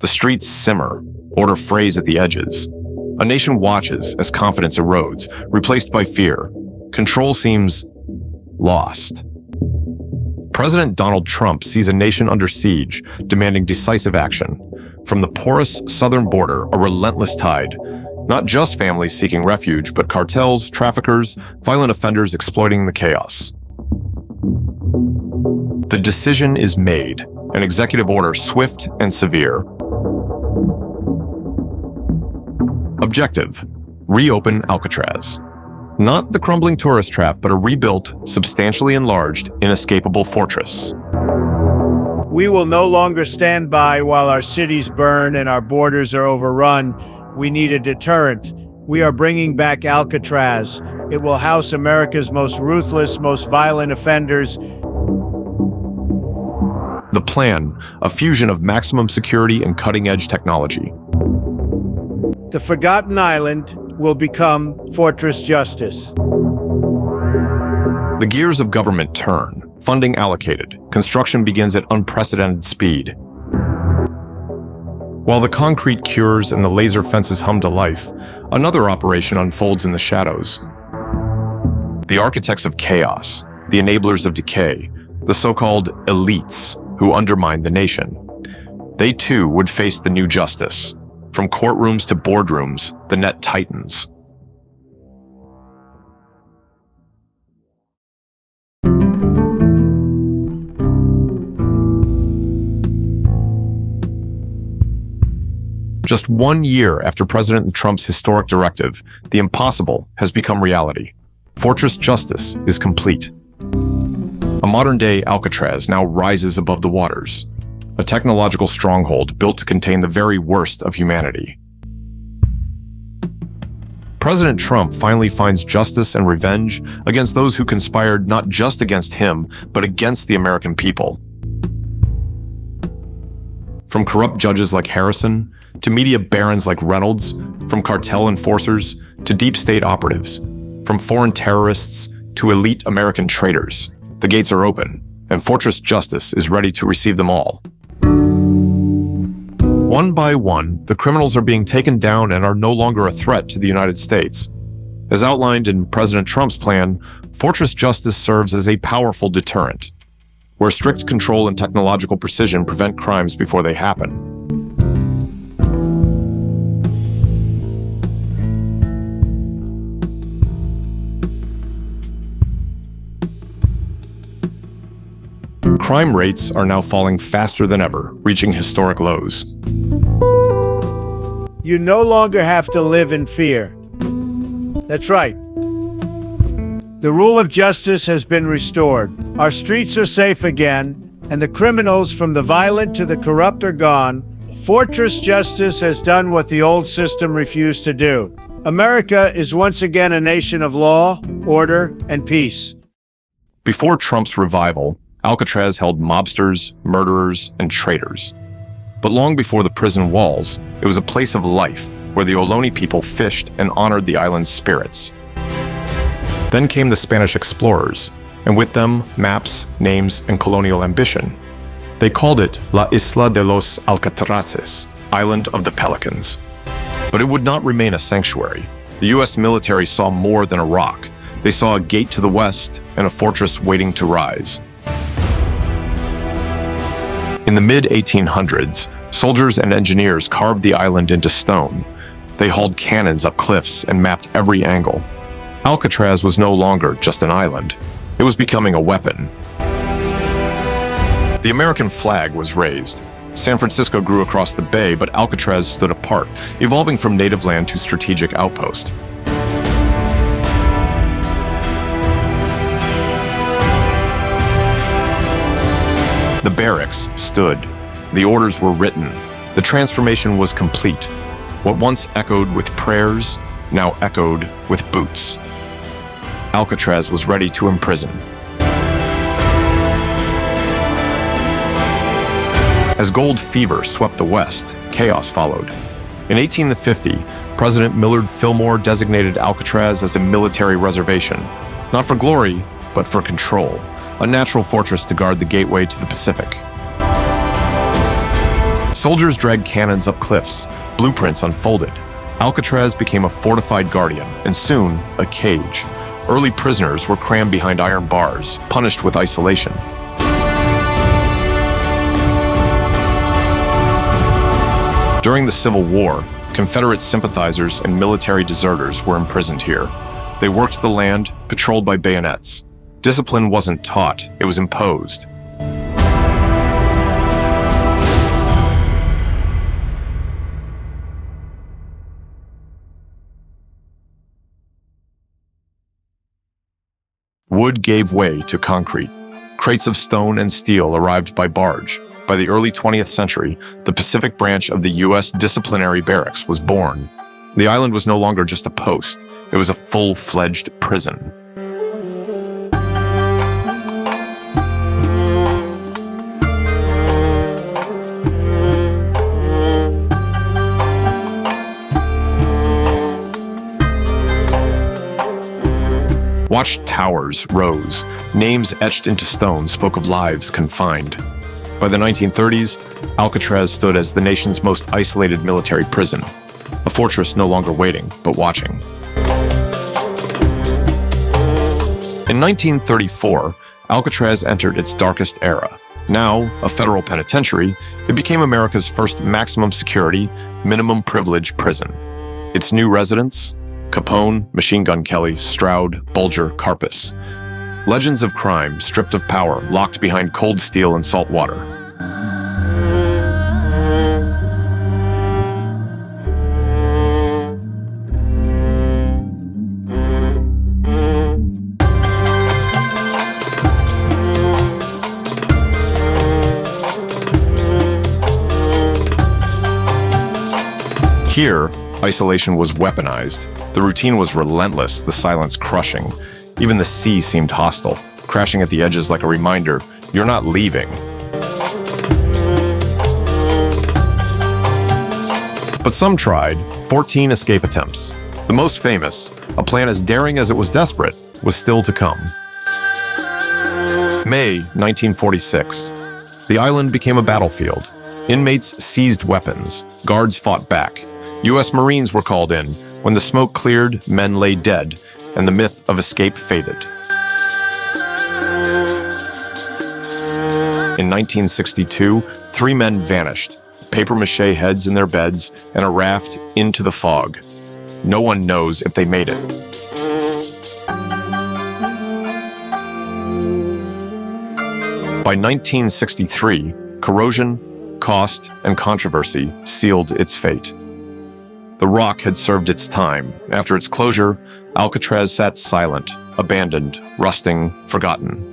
The streets simmer, order frays at the edges. A nation watches as confidence erodes, replaced by fear. Control seems lost. President Donald Trump sees a nation under siege, demanding decisive action. From the porous southern border, a relentless tide. Not just families seeking refuge, but cartels, traffickers, violent offenders exploiting the chaos. The decision is made, an executive order swift and severe. Objective: reopen Alcatraz. Not the crumbling tourist trap, but a rebuilt, substantially enlarged, inescapable fortress. We will no longer stand by while our cities burn and our borders are overrun. We need a deterrent. We are bringing back Alcatraz. It will house America's most ruthless, most violent offenders. The plan, a fusion of maximum security and cutting-edge technology. The Forgotten Island will become Fortress Justice. The gears of government turn, funding allocated, construction begins at unprecedented speed. While the concrete cures and the laser fences hum to life, another operation unfolds in the shadows. The architects of chaos, the enablers of decay, the so-called elites who undermine the nation. They too would face the new justice. From courtrooms to boardrooms, the net tightens. Just 1 year after President Trump's historic directive, the impossible has become reality. Fortress Justice is complete. A modern-day Alcatraz now rises above the waters, a technological stronghold built to contain the very worst of humanity. President Trump finally finds justice and revenge against those who conspired not just against him, but against the American people. From corrupt judges like Harrison, to media barons like Reynolds, from cartel enforcers to deep state operatives, from foreign terrorists to elite American traitors, the gates are open, and Fortress Justice is ready to receive them all. One by one, the criminals are being taken down and are no longer a threat to the United States. As outlined in President Trump's plan, Fortress Justice serves as a powerful deterrent, where strict control and technological precision prevent crimes before they happen. Crime rates are now falling faster than ever, reaching historic lows. You no longer have to live in fear. That's right. The rule of justice has been restored. Our streets are safe again, and the criminals, from the violent to the corrupt, are gone. Fortress Justice has done what the old system refused to do. America is once again a nation of law, order, and peace. Before Trump's revival, Alcatraz held mobsters, murderers, and traitors. But long before the prison walls, it was a place of life where the Ohlone people fished and honored the island's spirits. Then came the Spanish explorers, and with them, maps, names, and colonial ambition. They called it La Isla de los Alcatrazes, Island of the Pelicans. But it would not remain a sanctuary. The U.S. military saw more than a rock. They saw a gate to the west and a fortress waiting to rise. In the mid-1800s, soldiers and engineers carved the island into stone. They hauled cannons up cliffs and mapped every angle. Alcatraz was no longer just an island. It was becoming a weapon. The American flag was raised. San Francisco grew across the bay, but Alcatraz stood apart, evolving from native land to strategic outpost. The barracks stood. The orders were written. The transformation was complete. What once echoed with prayers, now echoed with boots. Alcatraz was ready to imprison. As gold fever swept the West, chaos followed. In 1850, President Millard Fillmore designated Alcatraz as a military reservation, not for glory, but for control. A natural fortress to guard the gateway to the Pacific. Soldiers dragged cannons up cliffs, blueprints unfolded. Alcatraz became a fortified guardian, and soon, a cage. Early prisoners were crammed behind iron bars, punished with isolation. During the Civil War, Confederate sympathizers and military deserters were imprisoned here. They worked the land, patrolled by bayonets. Discipline wasn't taught, it was imposed. Wood gave way to concrete. Crates of stone and steel arrived by barge. By the early 20th century, the Pacific branch of the U.S. disciplinary barracks was born. The island was no longer just a post, it was a full-fledged prison. Watchtowers rose. Names etched into stone spoke of lives confined. By the 1930s, Alcatraz stood as the nation's most isolated military prison, a fortress no longer waiting, but watching. In 1934, Alcatraz entered its darkest era. Now, a federal penitentiary, it became America's first maximum security, minimum privilege prison. Its new residents: Capone, Machine Gun Kelly, Stroud, Bulger, Karpus. Legends of crime, stripped of power, locked behind cold steel and salt water. Here, isolation was weaponized. The routine was relentless, the silence crushing. Even the sea seemed hostile, crashing at the edges like a reminder, you're not leaving. But some tried, 14 escape attempts. The most famous, a plan as daring as it was desperate, was still to come. May 1946. The island became a battlefield. Inmates seized weapons. Guards fought back. U.S. Marines were called in. When the smoke cleared, men lay dead, and the myth of escape faded. In 1962, 3 men vanished, papier-mâché heads in their beds, and a raft into the fog. No one knows if they made it. By 1963, corrosion, cost, and controversy sealed its fate. The rock had served its time. After its closure, Alcatraz sat silent, abandoned, rusting, forgotten.